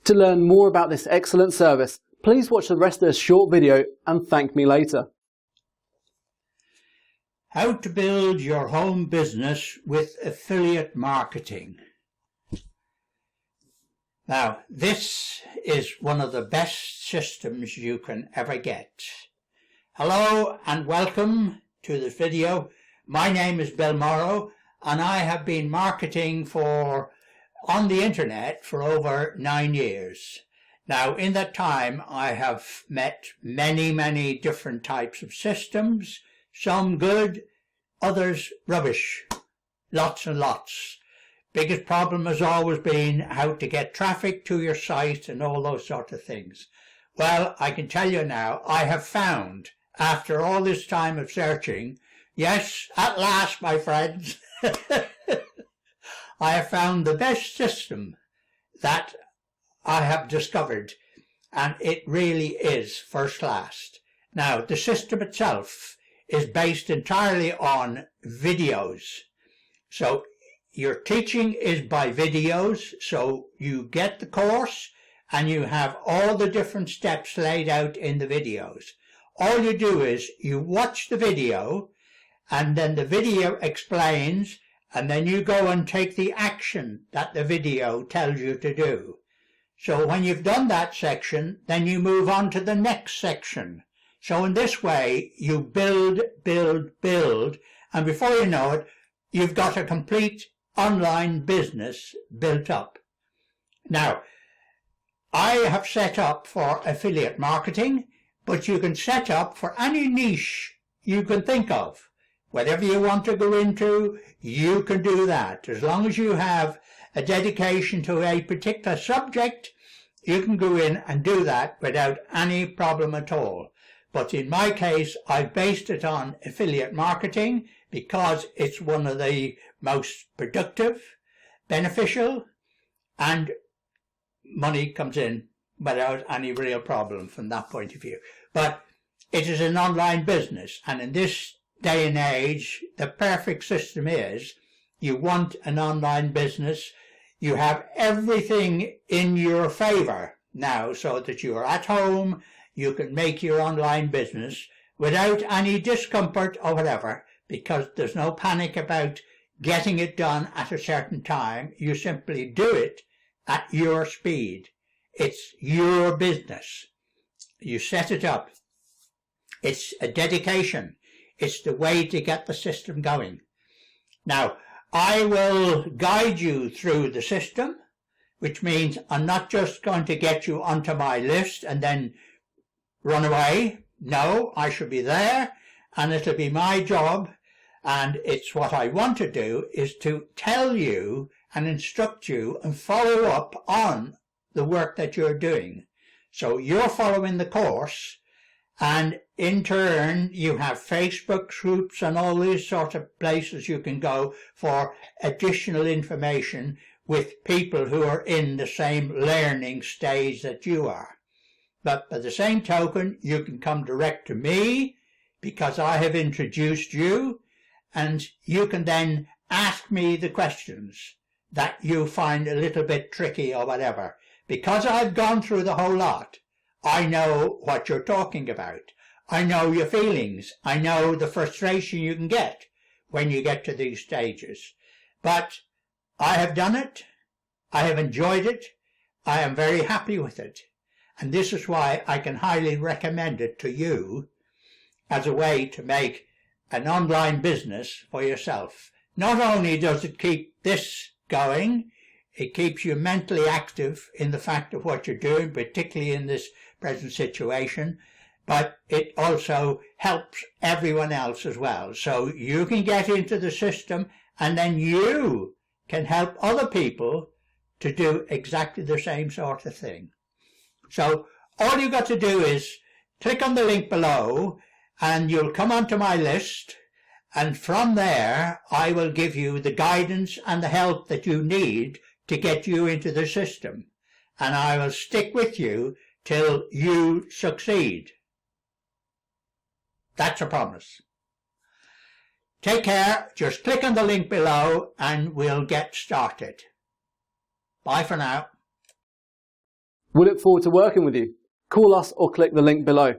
To learn more about this excellent service, please watch the rest of this short video and thank me later. How to build your home business with affiliate marketing. Now, this is one of the best systems you can ever get. Hello and welcome to this video. My name is Bill Morrow and I have been marketing on the internet for over 9 years. Now, in that time, I have met many different types of systems, some good, others rubbish, lots and lots. Biggest problem has always been how to get traffic to your site and all those sort of things. Well, I can tell you now, I have found, after all this time of searching, yes, at last, my friends, I have found the best system that I have discovered, and it really is first class. Now, the system itself is based entirely on videos. So your teaching is by videos, so you get the course and you have all the different steps laid out in the videos. All you do is you watch the video and then the video explains, and then you go and take the action that the video tells you to do. So when you've done that section, then you move on to the next section. So in this way, you build, and before you know it, you've got a complete online business built up. Now, I have set up for affiliate marketing, but you can set up for any niche you can think of. Whatever you want to go into, you can do that. As long as you have a dedication to a particular subject, you can go in and do that without any problem at all. But in my case, I've based it on affiliate marketing because it's one of the most productive, beneficial, and money comes in without any real problem from that point of view. But it is an online business, and in this day and age, the perfect system is you want an online business. You have everything in your favor now so that you are at home. You can make your online business without any discomfort or whatever, because there's no panic about getting it done at a certain time. You simply do it at your speed. It's your business. You set it up. It's a dedication. It's the way to get the system going. Now, I will guide you through the system, which means I'm not just going to get you onto my list and then run away. No, I shall be there, and it'll be my job, and it's what I want to do is to tell you and instruct you and follow up on the work that you're doing. So you're following the course, and in turn you have Facebook groups and all these sort of places you can go for additional information with people who are in the same learning stage that you are. But by the same token, you can come direct to me because I have introduced you, and you can then ask me the questions that you find a little bit tricky or whatever. Because I've gone through the whole lot, I know what you're talking about. I know your feelings. I know the frustration you can get when you get to these stages. But I have done it. I have enjoyed it. I am very happy with it. And this is why I can highly recommend it to you as a way to make an online business for yourself. Not only does it keep this going, it keeps you mentally active in the fact of what you're doing, particularly in this present situation, but it also helps everyone else as well. So you can get into the system and then you can help other people to do exactly the same sort of thing. So all you've got to do is click on the link below and you'll come onto my list, and from there I will give you the guidance and the help that you need to get you into the system, and I will stick with you till you succeed. That's a promise. Take care, just click on the link below and we'll get started. Bye for now. We look forward to working with you. Call us or click the link below.